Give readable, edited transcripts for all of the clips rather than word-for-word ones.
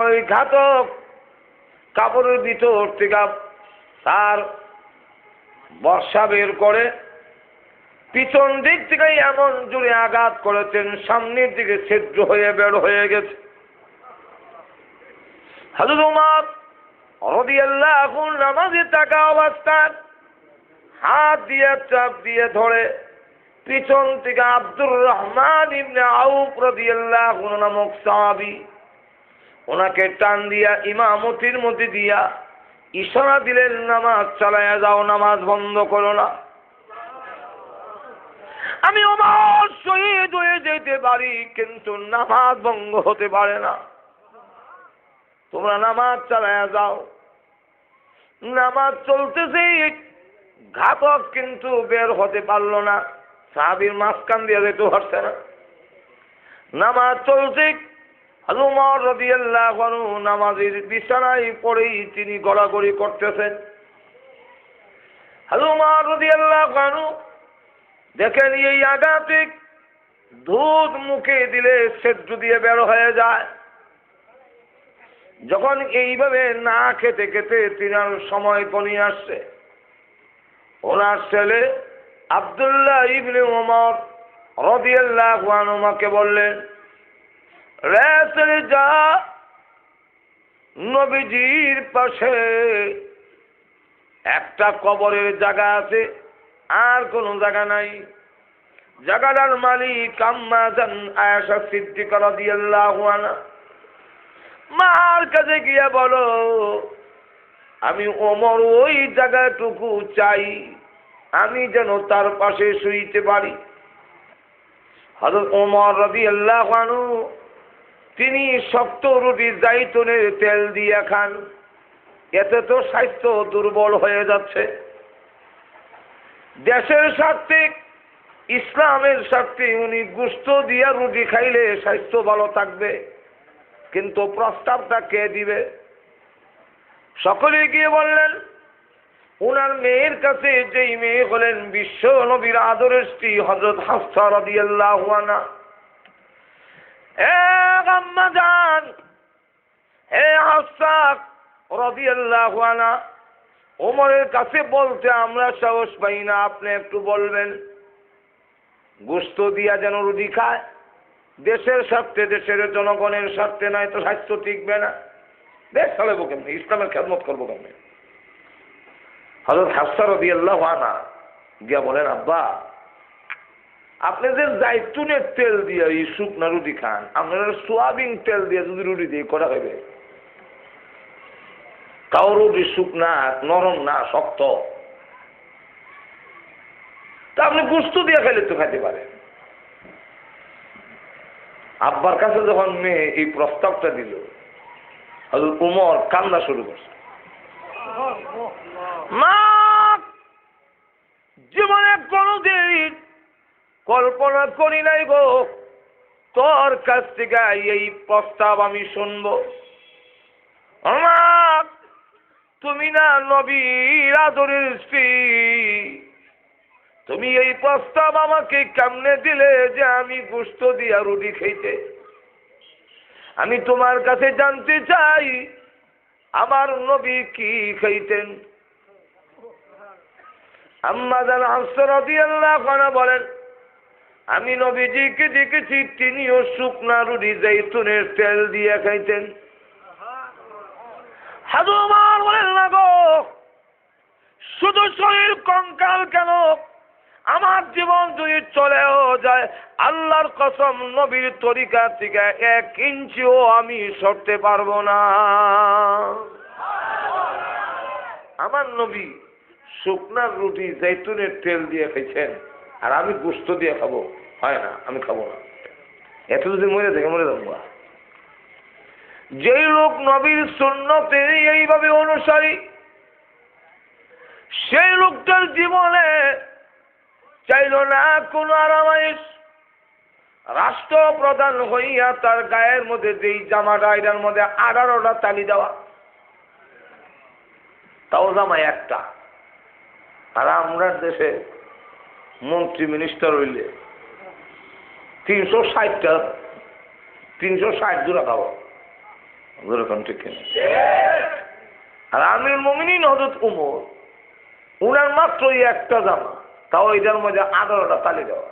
ওই ঘাতক কাপড়ের ভিতর থেকে তার বর্ষা বের করে পিছন দিক থেকে এমন জোরে আঘাত করেছেন, সামনের দিকে ছিদ্র হয়ে বের হয়ে গেছে। হযরত ওমর রাদিয়াল্লাহু আনহু নামাজে থাকা অবস্থায় হাত দিয়ে চাপ দিয়ে ধরে পিছন থেকে আব্দুর রহমান ইবনে আউফ রাদিয়াল্লাহু আনহু নামক সাহাবী ওনাকে টান দিয়া ইমামতির মধ্যে দিয়া ইশারা দিলেন, নামাজ চালায়া যাও, নামাজ বন্ধ করো না। আমি ওমর শহীদ হয়ে যেতে পারি, কিন্তু নামাজ ভঙ্গ হতে পারে না। তোমরা নামাজ চালায়া যাও। নামাজ চলতেছে, ঘাতক কিন্তু বের হতে পারলো না, সাহাবীর মাঝখান দিয়ে যেতে পারছে না। নামাজ চলছে, হযরত ওমর রাদিয়াল্লাহু আনহু নামাজের বিছানায় পড়েই তিনি গড়াগড়ি করতেছেন। হযরত ওমর রাদিয়াল্লাহু আনহু দেখেন এই আঘাতে দুধ মুখে দিলে ছিদ্র দিয়ে বের হয়ে যায়। যখন এইভাবে না খেতে খেতে তিনার সময় ঘনিয়ে আসছে, ওনার ছেলে আব্দুল্লাহ ইবনে ওমর রাদিয়াল্লাহু আনহু আমাকে বললেন, রে ছেলে যা, নবীজির পাশে একটা কবরের জায়গা আছে, আর কোন জায়গা নাই। জায়গাটার মালিক আম্মা জান আয়েশা সিদ্দিকা রাদিয়াল্লাহু আনহা। মার কাছে গিয়ে বলো, আমি ওমর ওই জায়গাটুকু চাই, আমি যেন তার পাশে শুইতে পারি। হযরত ওমর রাদিয়াল্লাহু আনহু তিনি শক্ত রুটি জাইতুনের তেল দিয়ে খান, এতে তো স্বাস্থ্য দুর্বল হয়ে যাচ্ছে। দেশের স্বার্থে, ইসলামের স্বার্থে উনি গোশত দিয়া রুটি খাইলে স্বাস্থ্য ভালো থাকবে, কিন্তু প্রস্তাবটা কে দিবে? সকলে গিয়ে বললেন উনার মেয়ের কাছে, যেই মেয়ে হলেন বিশ্ব নবীর আদরের স্ত্রী হযরত হাফসা রাদিয়াল্লাহু আনহা। আম্মা জান, হে হাফসা রাদিয়াল্লাহু আনহা, ওমরের কাছে বলতে আমরা সাহস পাই না, আপনি একটু বলবেন গোশত দিয়া যেন রুটি খায়, দেশের স্বার্থে, দেশের জনগণের স্বার্থে, নাই তো স্বাস্থ্য টিকবে না, দেশ চালাবো কেমনে, ইসলামের খেদমত করবো কেমনে? হযরত হাফসা রাদিয়াল্লাহু আনহা গিয়া বলেন, আব্বা আপনি যে জাইতুনের তেল দিয়ে এই শুকনা রুটি খান, আপনারা সোয়াবিন তেল দিয়ে যদি রুটি দিয়ে করা হবে, তাও রুটি শুকনা, নরম না, শক্ত, তা আপনি গোশত দিয়ে খাইলে তো খাইতে পারেন। আব্বার কাছে যখন মেয়ে এই প্রস্তাবটা দিল, হযরত ওমর কান্না শুরু করছে। মা, জীবনে কোনদিন কল্পনা করি নাই গো তোর কাছ থেকে এই প্রস্তাব আমি শুনবো। মা, তুমি না নবীর আদরের স্ত্রী, তুমি এই প্রস্তাব আমাকে কেমনে দিলে যে আমি গোশত দিয়া রুটি খাইতে? আমি তোমার কাছে জানতে চাই আমার নবী কি খাইতেন? আম্মা জান হাফসা রাদিয়াল্লাহু আনহা বলেন, আমি নবীজিকে দেখেছি তিনিও শুকনা রুটি জাইতুনের তেল দিয়ে খাইতেন। হযরত ওমর বলেন, না গো, শুধু শরীর কঙ্কাল কেন, আমার জীবন যদি চলেও যায়, আল্লাহর কসম নবীর তরিকা থেকে 1 ইঞ্চিও আমি সরতে পারবো না। আমার নবী শুকনা রুটি জাইতুনের তেল দিয়ে খাইছেন, আর আমি গোশত দিয়ে খাবো? হয় না, আমি খাবো না। এত যদি মরে দেখে মরে যাবো। যেই লোক নবীর সুন্নতে এইভাবে অনুসারী, সেই লোকটার জীবনে চাইল না কোনো আরামাইশ। রাষ্ট্রপ্রধান হইয়া তার গায়ের মধ্যে যেই জামাটা, এটার মধ্যে 18টা তালি দেওয়া, তাও জামাই একটা। আর আমরা দেশে মন্ত্রী মিনিস্টার হইলে 360 জোড়া খাবো। যেরকম ঠিক কিনা? আর আমিরুল মুমিনিন হযরত উমর, উনার মাত্র একটা জামা, তাও এটার মধ্যে 11টা তালি দেওয়া,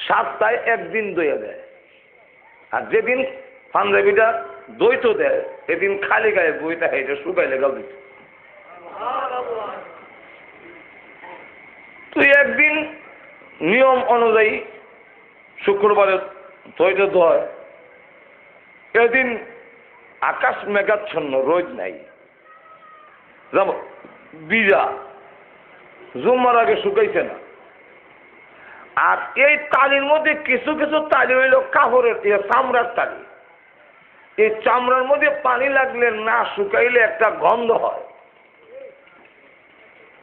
7টায় একদিন দইয়া দেয়। আর যেদিন পাঞ্জাবিটা দইত দেয় এদিন খালি গায়ে বইটা হেঁটে শুকাইলে গাল দিত। তুই একদিন নিয়ম অনুযায়ী শুক্রবারে দইটা ধয়, এদিন আকাশ মেঘাচ্ছন্ন, রোদ নাই, যাব বিজা জুম্মার আগে শুকাইছে না। আর এই তালির মধ্যে কিছু কিছু তালি হইল কাপড়ের চামড়ার তালি। এই চামড়ার মধ্যে পানি লাগলে না শুকাইলে একটা গন্ধ হয়।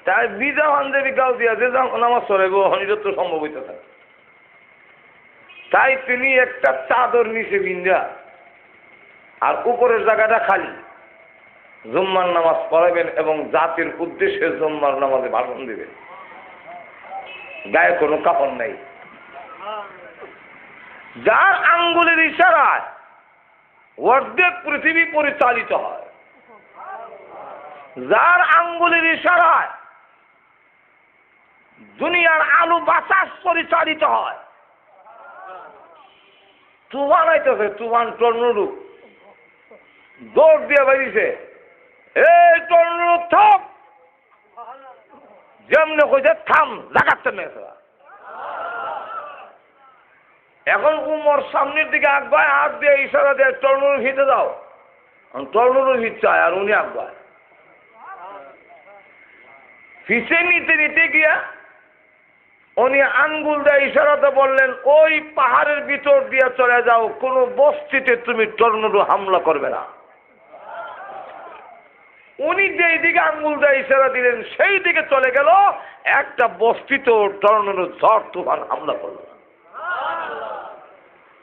তাই বিজা বান্ধবী গাল দিয়া যে নামাজ চড়াইব হনিটা তো সম্ভব হইতে থাকে। তাই তিনি একটা চাদর নিচে বিন্দা আর উপরের জায়গাটা খালি জুম্মার নামাজ পড়াবেন এবং জাতির উদ্দেশ্যে জুম্মার নামাজে ভাষণ দিবেন। গায়ে কোনো কাপড় নাই। যার আঙ্গুলের ইশারায় অর্ধেক পৃথিবী পরিচালিত হয়, যার আঙ্গুলের ইশারায় দুনিয়ার আলু বাতাস পরিচালিত হয়। তুফান আইতেছে, তুফান টর্নেডো দৌড় দিয়ে বেরিয়েছে, এই টর্নেডো থাম, যেমনে কইছে থাম, লাগাচ্ছে মেয়েছে। এখন উমর সামনের দিকে আগায়, হাত দিয়ে ইশারা দিয়ে টর্নেডো হিতে দাও, টর্নেডো হিট চায় আর উনি আগায়। ফিসে নিতে নিতে গিয়া উনি আঙ্গুল দিয়ে ইশারাতে বললেন, ওই পাহাড়ের ভিতর দিয়ে চলে যাও, কোনো বস্তিতে তুমি টর্নেডো হামলা করবে না। উনি যেই দিকে আঙ্গুল দিয়ে ইশারা দিলেন সেই দিকে চলে গেল, একটা বস্তিতেও টর্নেডো ঝড় তুফান হামলা করল না।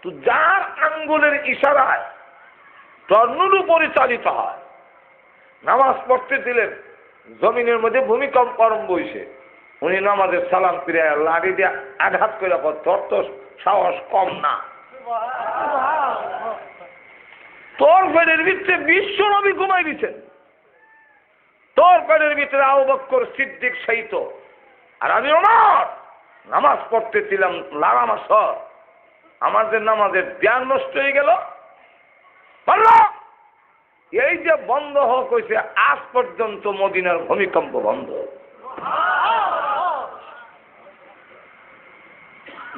তো যার আঙ্গুলের ইশারায় টর্নেডো পরিচালিত হয়, নামাজ পড়তে দিলেন, জমিনের মধ্যে ভূমিকম্প আরম্ভ হয়েছে, উনি নামাজের সালাম ফিরে লাঠি দিয়ে আঘাত করে তোর তো সাহস কম না, তোর পেটের ভিতরে বিশ্ব নবী ঘুমাই দিচ্ছেন, তোর পেটের ভিতরে আবু বকর সিদ্দিক সহিত, আর আমি ওমর নামাজ পড়তেছিলাম লাগামাসর, আমাদের নামাজের ধ্যান নষ্ট হয়ে গেল। এই যে বন্ধ হোক হয়েছে, আজ পর্যন্ত মদিনার ভূমিকম্প বন্ধ।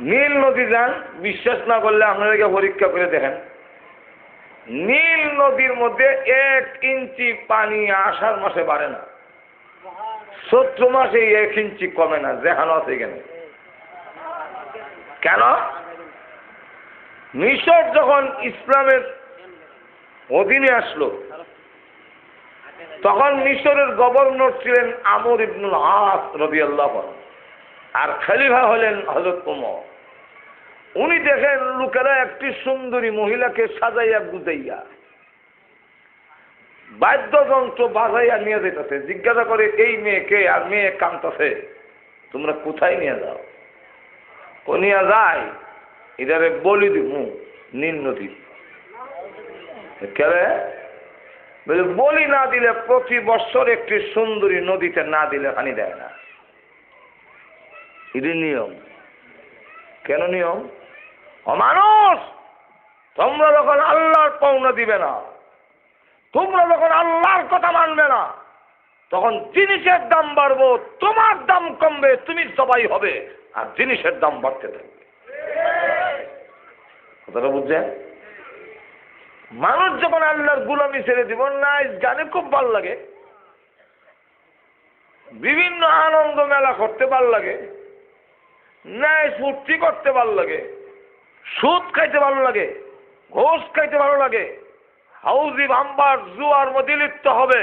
নীল নদী যান, বিশ্বাস না করলে আপনাদেরকে পরীক্ষা করে দেখেন, নীল নদীর মধ্যে 1 ইঞ্চি পানি আষাঢ় মাসে বাড়ে না, চৈত্র মাসে 1 ইঞ্চি কমে না, যেখানে আছে কেন। কেন? মিশর যখন ইসলামের অধীনে আসলো, তখন মিশরের গভর্নর ছিলেন আমর ইবনুল আস রাদিয়াল্লাহু আনহু, আর খলিফা হলেন হযরত ওমর। উনি দেখেন লোকেরা একটি সুন্দরী মহিলাকে সাজাইয়া গুজাইয়া বাদ্যযন্ত্র বাজাইয়া নিয়ে যেতেছে, জিজ্ঞাসা করে এই মেয়েকে, আর মেয়ে কাঁদতেছে, তোমরা কোথায় নিয়ে যাও? ও নিয়ে যায়, এটারে বলি দিব নীল নদী। কেন বলি না দিলে প্রতি বছর একটি সুন্দরী নদীতে না দিলে পানি দেয় না, এটা নিয়ম। কেন নিয়ম? অমানুষ, তোমরা যখন আল্লাহর পাওনা দিবে না, তোমরা যখন আল্লাহর কথা মানবে না, তখন জিনিসের দাম বাড়বো, তোমার দাম কমবে, তুমি সবাই হবে, আর জিনিসের দাম বাড়তে থাকবে। কথাটা বুঝছেন? মানুষ যখন আল্লাহর গোলামি ছেড়ে দিব না, গানে খুব ভাল লাগে, বিভিন্ন আনন্দ মেলা করতে ভাল লাগে, ন্যায় ফুর্তি করতে ভাল লাগে, সুদ খাইতে ভালো লাগে, ঘোষ খাইতে ভালো লাগে, হাউজি ভাম্বার জুয়ার মধ্যে লিপ্ত হবে,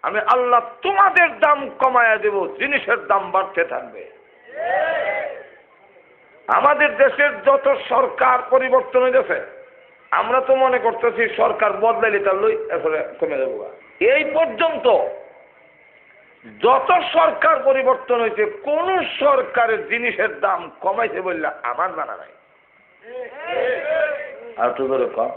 আমি আল্লাহ তোমাদের দাম কমায়া দেব, জিনিসের দাম বাড়তে থাকবে। আমাদের দেশের যত সরকার পরিবর্তন হয়েছে, আমরা তো মনে করতেছি সরকার বদলাইলে তার লই এরপরে কমে যাবো। এই পর্যন্ত যত সরকার পরিবর্তন হয়েছে, কোন সরকারের জিনিসের দাম কমাইছে বললে আমার জানা নাই। আর একটু ধরে কম